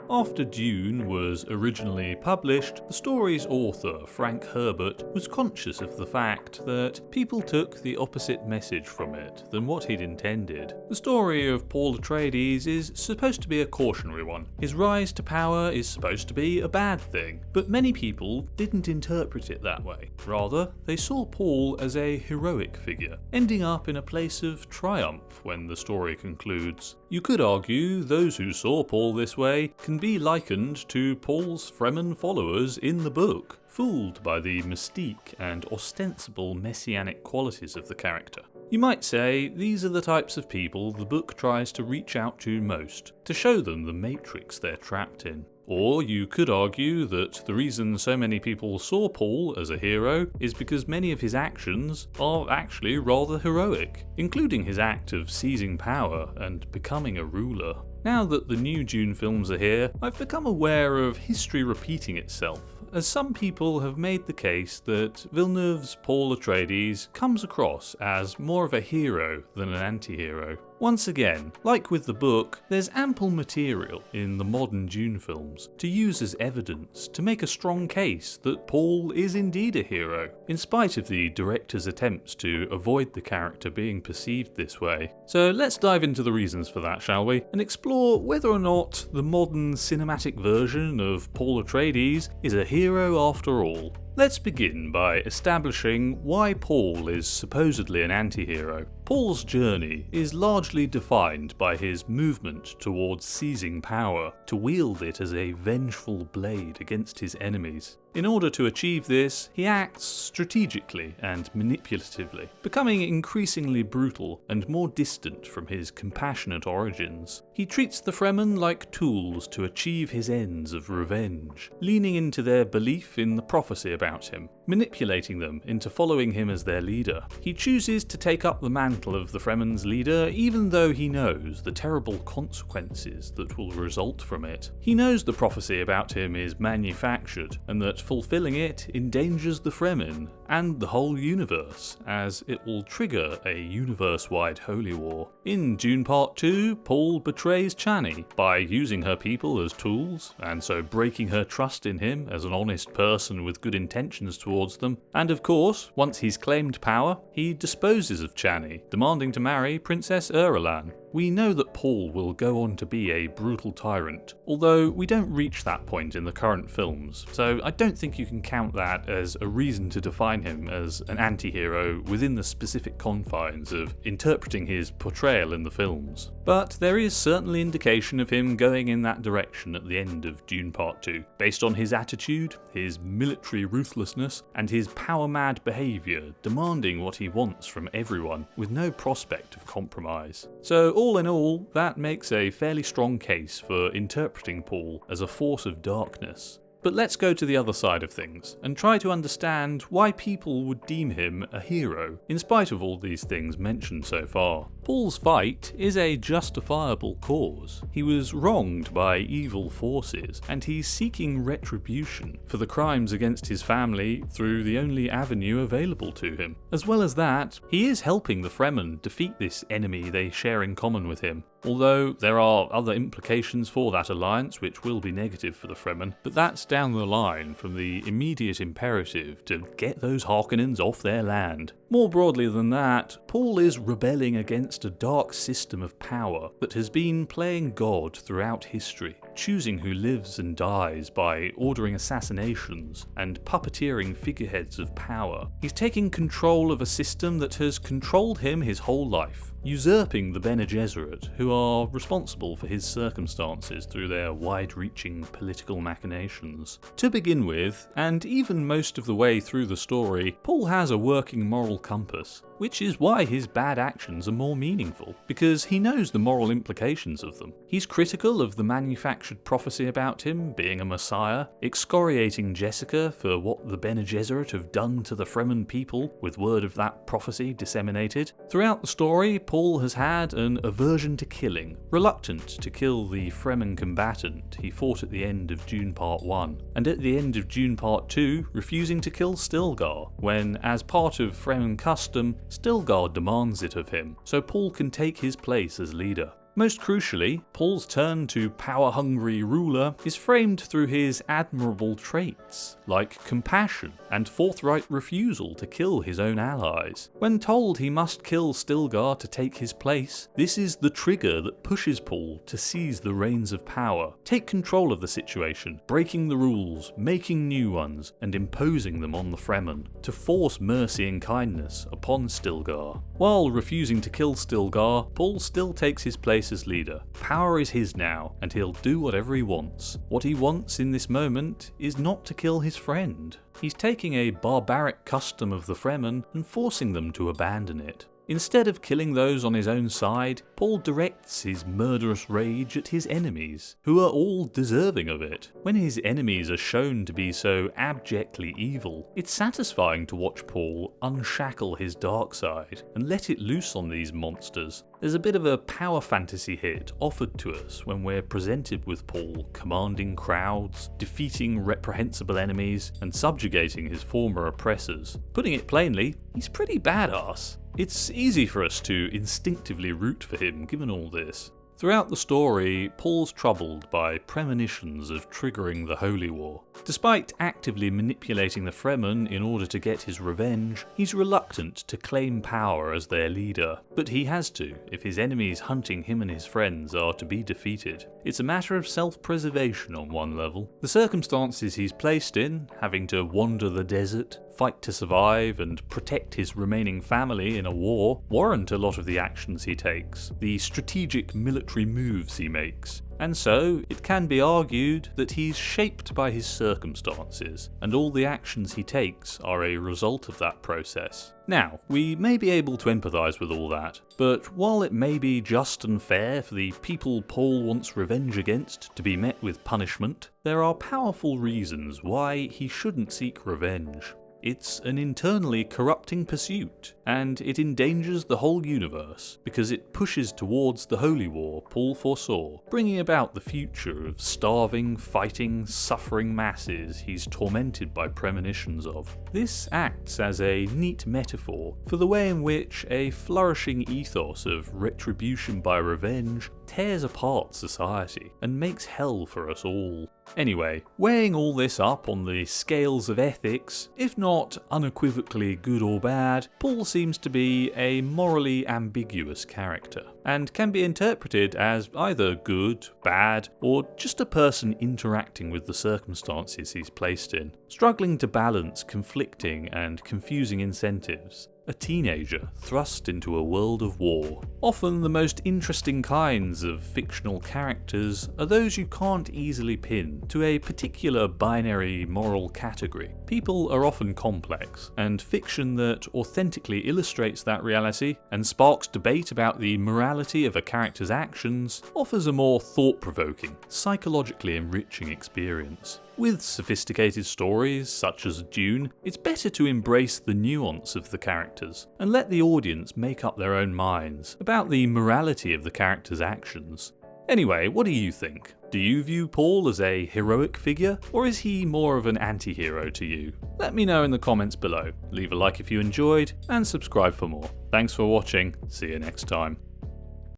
After Dune was originally published, the story's author, Frank Herbert, was conscious of the fact that people took the opposite message from it than what he'd intended. The story of Paul Atreides is supposed to be a cautionary one. His rise to power is supposed to be a bad thing, but many people didn't interpret it that way. Rather, they saw Paul as a heroic figure, ending up in a place of triumph when the story concludes. You could argue those who saw Paul this way can be likened to Paul's Fremen followers in the book, fooled by the mystique and ostensible messianic qualities of the character. You might say these are the types of people the book tries to reach out to most, to show them the matrix they're trapped in. Or you could argue that the reason so many people saw Paul as a hero is because many of his actions are actually rather heroic, including his act of seizing power and becoming a ruler. Now that the new Dune films are here, I've become aware of history repeating itself, as some people have made the case that Villeneuve's Paul Atreides comes across as more of a hero than an anti-hero. Once again, like with the book, there's ample material in the modern Dune films to use as evidence to make a strong case that Paul is indeed a hero, in spite of the director's attempts to avoid the character being perceived this way. So let's dive into the reasons for that, shall we, and explore whether or not the modern cinematic version of Paul Atreides is a hero after all. Let's begin by establishing why Paul is supposedly an anti-hero. Paul's journey is largely defined by his movement towards seizing power, to wield it as a vengeful blade against his enemies. In order to achieve this, he acts strategically and manipulatively, becoming increasingly brutal and more distant from his compassionate origins. He treats the Fremen like tools to achieve his ends of revenge, leaning into their belief in the prophecy about him, manipulating them into following him as their leader. He chooses to take up the mantle of the Fremen's leader even though he knows the terrible consequences that will result from it. He knows the prophecy about him is manufactured and that fulfilling it endangers the Fremen and the whole universe, as it will trigger a universe-wide holy war. In Dune Part 2, Paul betrays Chani by using her people as tools, and so breaking her trust in him as an honest person with good intentions towards them. And of course, once he's claimed power, he disposes of Chani, demanding to marry Princess Irulan. We know that Paul will go on to be a brutal tyrant, although we don't reach that point in the current films, so I don't think you can count that as a reason to define him as an anti-hero within the specific confines of interpreting his portrayal in the films. But there is certainly indication of him going in that direction at the end of Dune Part 2, based on his attitude, his military ruthlessness, and his power-mad behaviour, demanding what he wants from everyone, with no prospect of compromise. So all in all, that makes a fairly strong case for interpreting Paul as a force of darkness. But let's go to the other side of things, and try to understand why people would deem him a hero, in spite of all these things mentioned so far. Paul's fight is a justifiable cause. He was wronged by evil forces, and he's seeking retribution for the crimes against his family through the only avenue available to him. As well as that, he is helping the Fremen defeat this enemy they share in common with him. Although there are other implications for that alliance which will be negative for the Fremen, but that's down the line from the immediate imperative to get those Harkonnens off their land. More broadly than that, Paul is rebelling against a dark system of power that has been playing God throughout history, choosing who lives and dies by ordering assassinations and puppeteering figureheads of power. He's taking control of a system that has controlled him his whole life, usurping the Bene Gesserit, who are responsible for his circumstances through their wide-reaching political machinations. To begin with, and even most of the way through the story, Paul has a working moral compass, which is why his bad actions are more meaningful, because he knows the moral implications of them. He's critical of the manufactured prophecy about him being a messiah, excoriating Jessica for what the Bene Gesserit have done to the Fremen people, with word of that prophecy disseminated. Throughout the story, Paul has had an aversion to killing, reluctant to kill the Fremen combatant he fought at the end of Dune Part 1, and at the end of Dune Part 2, refusing to kill Stilgar, when, as part of Fremen custom, Stilgar demands it of him, so Paul can take his place as leader. Most crucially, Paul's turn to power-hungry ruler is framed through his admirable traits, like compassion and forthright refusal to kill his own allies. When told he must kill Stilgar to take his place, this is the trigger that pushes Paul to seize the reins of power, take control of the situation, breaking the rules, making new ones, and imposing them on the Fremen, to force mercy and kindness upon Stilgar. While refusing to kill Stilgar, Paul still takes his place as leader. Power is his now, and he'll do whatever he wants. What he wants in this moment is not to kill his friend. He's taking a barbaric custom of the Fremen and forcing them to abandon it. Instead of killing those on his own side, Paul directs his murderous rage at his enemies, who are all deserving of it. When his enemies are shown to be so abjectly evil, it's satisfying to watch Paul unshackle his dark side and let it loose on these monsters. There's a bit of a power fantasy hit offered to us when we're presented with Paul commanding crowds, defeating reprehensible enemies, and subjugating his former oppressors. Putting it plainly, he's pretty badass. It's easy for us to instinctively root for him given all this. Throughout the story, Paul's troubled by premonitions of triggering the Holy War. Despite actively manipulating the Fremen in order to get his revenge, he's reluctant to claim power as their leader, but he has to if his enemies hunting him and his friends are to be defeated. It's a matter of self-preservation on one level. The circumstances he's placed in, having to wander the desert, fight to survive, and protect his remaining family in a war, warrant a lot of the actions he takes, the strategic military moves he makes. And so, it can be argued that he's shaped by his circumstances, and all the actions he takes are a result of that process. Now, we may be able to empathise with all that, but while it may be just and fair for the people Paul wants revenge against to be met with punishment, there are powerful reasons why he shouldn't seek revenge. It's an internally corrupting pursuit, and it endangers the whole universe because it pushes towards the Holy War Paul foresaw, bringing about the future of starving, fighting, suffering masses he's tormented by premonitions of. This acts as a neat metaphor for the way in which a flourishing ethos of retribution by revenge tears apart society and makes hell for us all. Anyway, weighing all this up on the scales of ethics, if not unequivocally good or bad, Paul seems to be a morally ambiguous character, and can be interpreted as either good, bad, or just a person interacting with the circumstances he's placed in, struggling to balance conflicting and confusing incentives. A teenager thrust into a world of war. Often the most interesting kinds of fictional characters are those you can't easily pin to a particular binary moral category. People are often complex, and fiction that authentically illustrates that reality and sparks debate about the morality of a character's actions offers a more thought-provoking, psychologically enriching experience. With sophisticated stories such as Dune, it's better to embrace the nuance of the characters and let the audience make up their own minds about the morality of the characters' actions. Anyway, what do you think? Do you view Paul as a heroic figure, or is he more of an anti-hero to you? Let me know in the comments below. Leave a like if you enjoyed, and subscribe for more. Thanks for watching, see you next time.